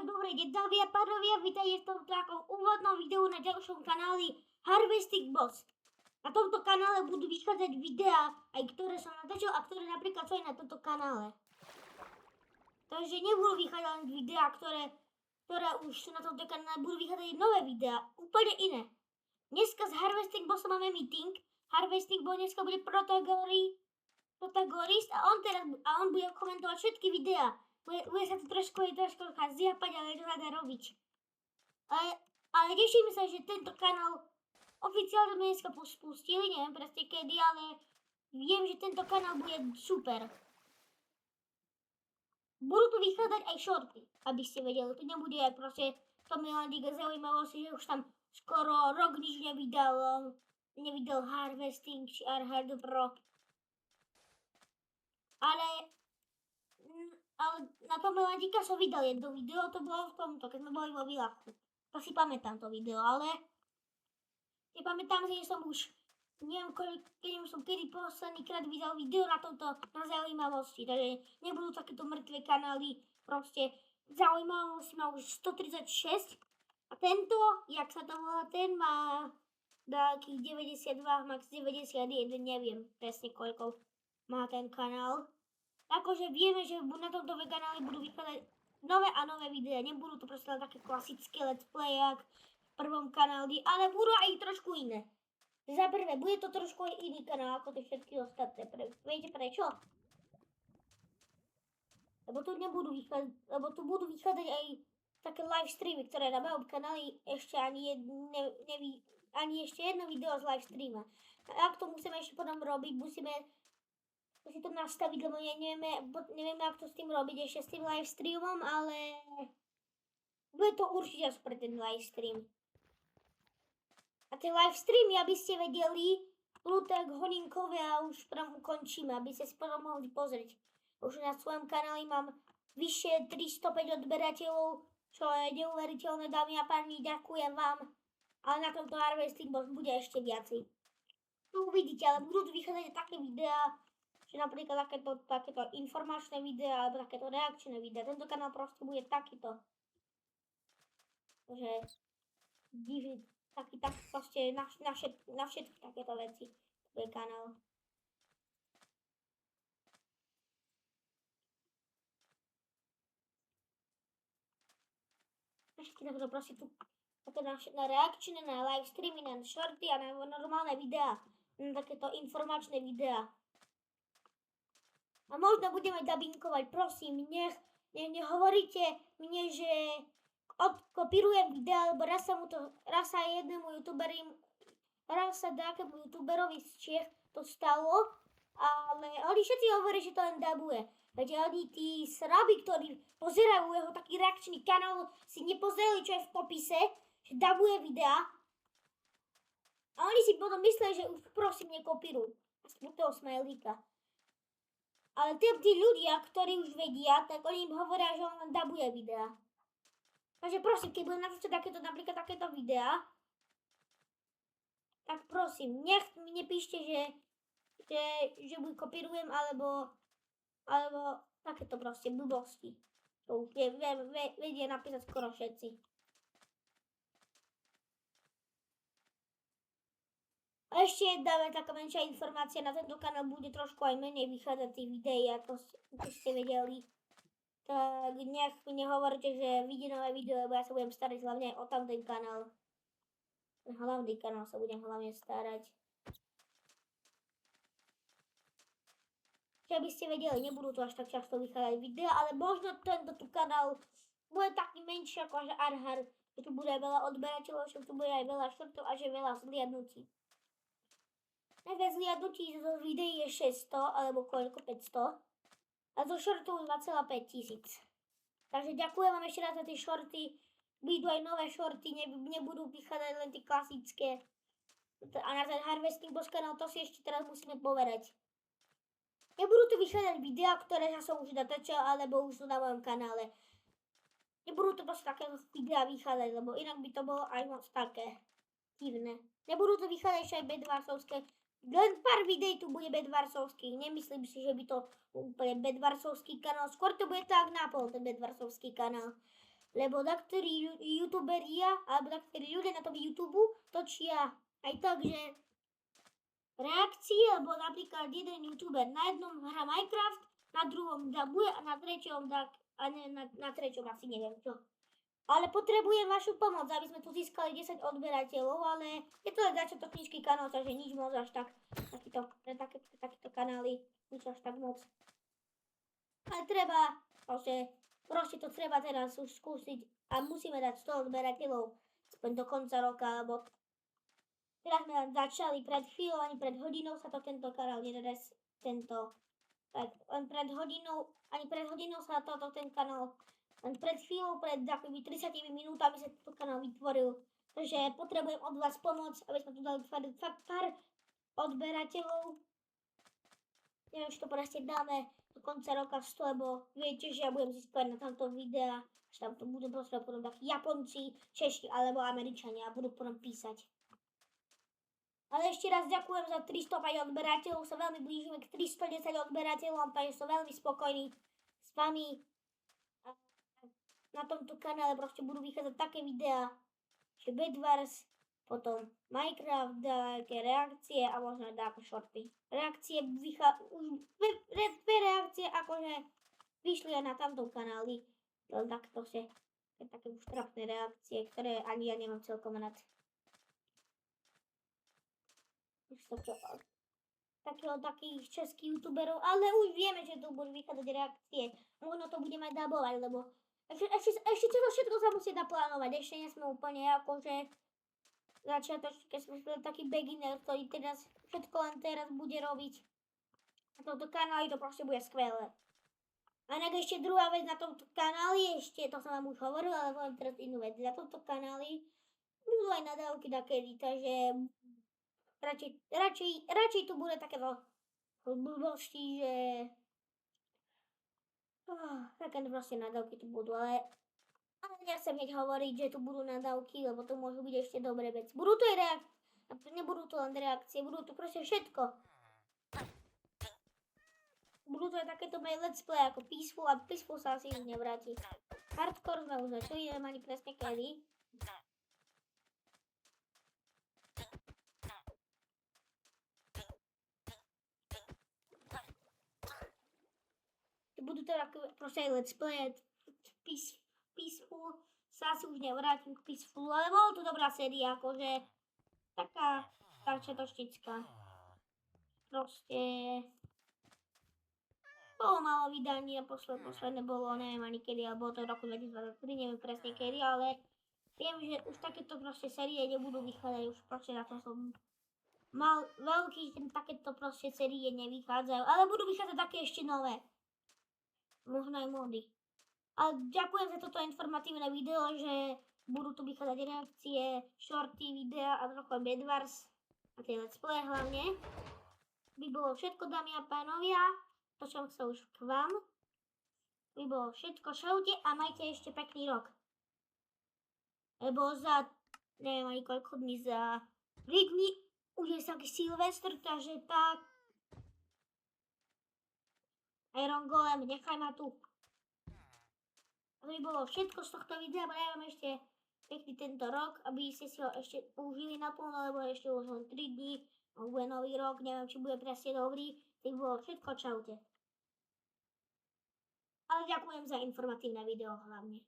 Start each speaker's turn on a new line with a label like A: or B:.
A: Tak dobre, dámy a pánovia, vítajte v tomto takom úvodnom videu na ďalšom kanáli Harvesting Boss. Na tomto kanále budú vychádzať videá, aj ktoré som natáčal a ktoré napríklad sú aj na tomto kanále. Takže nebudú vychádzať len videá, ktoré už sú na tomto kanále, budú vychádzať nové videá, úplne iné. Dneska s Harvesting Bossom máme meeting. Harvesting Boss dneska bude protagonist a on bude komentovať všetky videá. Bude sa to trošku zjapať, ale to sa dá robiť. Ale tešíme sa, že tento kanál oficiálne dneska spustili, neviem presne kedy, ale viem, že tento kanál bude super. Budú tu vychádzať aj shorty, aby ste vedeli. To nebude aj proste Tommy Landiga zaujímavosti, že už tam skoro rok nič nevidel Harvesting či Arhard Pro. Ale na Tommy Landika som videl jedno video, to bolo v tomto, keď sme boli vo Vilachu. To si pamätám to video, ale nepamätám si, že som už, neviem kedy posledný krát videl video na tomto, na zaujímavosti, takže nebudú takéto mŕtve kanály, proste zaujímavosti má už 136 a tento, jak sa to volá, ten má takých 92, max 91, neviem presne koľko má ten kanál. Akože vieme, že na tomto kanále budú vychádzať nové a nové videá. Nebudú to proste len také klasické let's play, jak v prvom kanáli, ale budú aj trošku iné. Za prvé, bude to trošku aj iný kanál ako tie všetky ostatné. Viete prečo? Lebo tu budú vychádzať aj také live streamy, ktoré na mojom kanáli ešte ani ešte jedno video z live streama. A ak to musíme ešte potom robiť, musíme si to nastaviť, lebo nevieme, ako to s tým robiť ešte s tým live streamom, ale bude to určite až pre ten live stream. A ten live streamy, aby ste vedeli, budú tak hodinkové a už potom ukončíme, aby ste si potom mohli pozrieť. Už na svojom kanáli mám vyššie 305 odberateľov, čo je neuveriteľné, dámy a páni, ďakujem vám. Ale na tomto Harvesting Boss bude ešte viacej. Tu uvidíte, ale budú tu vychádzať také videá, že napríklad takéto informačné videá alebo takéto reakčné videá. Tento kanál proste bude takýto. Takže taký proste na všetky takéto veci. To je kanál. Na všetky takéto proste tu na reakčné, na live streamy, na shorty a na normálne videá. Na takéto informačné videá. A možno budeme dabinkovať, prosím, nehovoríte mne, že odkopírujem videa, lebo raz sa nejakému youtuberovi z Čech to stalo, ale oni všetci hovorí, že to len dabuje. Takže oni tí sraby, ktorí pozerajú jeho taký reakčný kanál, si nepozerali, čo je v popise, že dabuje videa. A oni si potom myslia, že už prosím nekopírujú. Aspoň toho smajlíka. Ale tí ľudia, ktorí už vedia, tak oni im hovoria, že on len dabuje videá. Takže prosím, keď budem natáčať napríklad takéto videá, tak prosím, mi nepíšte, že buď kopírujem, alebo takéto proste blbosti. To už vedia napísať skoro všetci. A ešte jedna taká menšia informácia, na tento kanál bude trošku aj menej vychádzať tých videí, ako ste vedeli. Tak nech mi nehovoríte, že vidí nové video, lebo ja sa budem starať hlavne o tamten kanál. Hlavný kanál sa budem hlavne starať. Čiže aby ste vedeli, nebudú tu až tak často vychádzať videa, ale možno tento kanál bude taký menší ako až Arhard, že tu bude aj veľa odberateľov, že tu bude aj veľa shortov a že veľa zliadnutí. Najviac zliadnutí zo videí je 600, alebo koľko, 500. A zo shortov 2,5 tisíc. Takže ďakujem vám ešte raz za tie shorty. Budú aj nové shorty, nebudú vychádzať len tie klasické. A na ten Harvesting Boss kanál, to si ešte teraz musíme povedať. Nebudú tu vychádzať videá, ktoré ja som už natáčal, alebo už sú na mojom kanále. Nebudú to proste také videá vychádzať, lebo inak by to bolo aj moc také divné. Nebudú tu vychádzať ešte aj bedwarsovské. Len pár videí tu bude bedwarsovských. Nemyslím si, že by to úplne bedwarsovský kanál. Skôr to bude tak napol, ten bedwarsovský kanál. lebo taktorí youtuberia, alebo taktorí ľudia na tom YouTube točia aj tak, že reakcie, alebo napríklad jeden youtuber na jednom hrá Minecraft, na druhom dabuje a na treťom na treťom asi neviem čo. Ale potrebujem vašu pomoc, aby sme tu získali 10 odberateľov, ale je to len začiatočnícky kanál, takže nič moc až tak, takéto kanály, nič až tak moc. Ale treba, proste to treba teraz už skúsiť a musíme dať 100 odberateľov aspoň do konca roka, lebo teraz sme začali pred chvíľou, ani pred hodinou sa to tento kanál nedares, len pred hodinou sa ten kanál, len pred chvíľou, pred takými 30 minútami sa tento kanál vytvoril. Takže potrebujem od vás pomoc, aby sme tu dali fakt pár odberateľov. Neviem, či to proste dáme do konca roka 100, lebo viete, že ja budem získať na tamto videa, že tam to budú proste potom takí Japonci, Češi alebo Američania a budú potom písať. Ale ešte raz ďakujem za 305 odberateľov, sa veľmi blížime k 310 odberateľom, takže som veľmi spokojný s vami. Na tomto kanále proste budú vychádzať také videá, že Bedwars, potom Minecraft, nejaké reakcie a možno aj dáko shorty. Dve reakcie akože vyšli aj na tamtom kanáli, len tak proste také už trapné reakcie, ktoré ani ja nemám celkom rád. Takých českých youtuberov, ale už vieme, že tu budú vychádzať reakcie. Možno to budeme aj dabovať, lebo ešte to všetko sa musí naplánovať. Ešte nie sme úplne akože keď sme taký beginner, ktorý teraz všetko len teraz bude robiť. Na tomto kanáli to proste bude skvelé. A inak ešte druhá vec na tomto kanáli, to som vám už hovorila, ale poviem teraz inú vec. Na tomto kanáli budú aj nadávky takedy, takže radšej tu bude takéto blbosti, že také proste nadávky tu budú, ale nechcem hneď hovoriť, že tu budú nadávky, lebo to môžu byť ešte dobré veci. Budú tu aj reakcie, nebudú tu len reakcie, budú tu proste všetko. Budú to aj takéto moje let's play ako Peaceful a Peaceful sa asi už nevráti. Hardcore sme už začali, neviem ani presne kedy. Budú to proste aj let's play, Peaceful sa asi už nevrátim k Peacefulu, ale bolo to dobrá séria, akože taká začiatočnická. Proste bolo málo vydaní a posledné bolo, neviem ani kedy, ale bolo to v roku 2023, neviem presne kedy, ale viem, že už takéto proste série nebudú vychádzať, už proste na to som mal veľký, že takéto proste série nevychádzajú, ale budú vychádzať také ešte nové. Možno aj mody. A ďakujem za toto informatívne video, že budú tu vychádzať reakcie, shorty, videa a trochu Bedwars a tie let's play hlavne. By bolo všetko, dámy a pánovia, to som chcel už k vám. By bolo všetko, šaute a majte ešte pekný rok. Lebo za, neviem ani koľko dní, za 3 dní už je taký Silvestr, takže tak. Iron Golem, nechaj ma tu. To by bolo všetko z tohto videa, bo ja vám ešte pekný tento rok, aby ste si ho ešte užili naplno, lebo ešte už len 3 dní, bude nový rok, neviem, či bude presne dobrý, tak bolo všetko, čaute. Ale ďakujem za informatívne video hlavne.